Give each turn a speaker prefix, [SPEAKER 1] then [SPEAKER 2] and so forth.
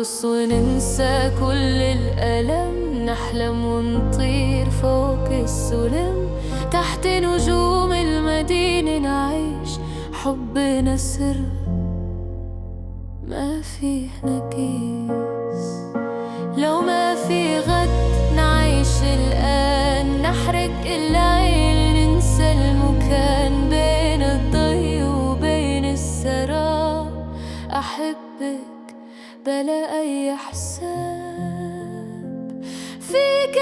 [SPEAKER 1] نرقص وننسى كل الألم، نحلم ونطير فوق السلم، تحت نجوم المدينة نعيش حبنا سر ما فيه نكيس. لو ما في غد نعيش الآن، نحرق الليل ننسى المكان، بين الضي وبين السراب أحبك بلا أي حساب. فيك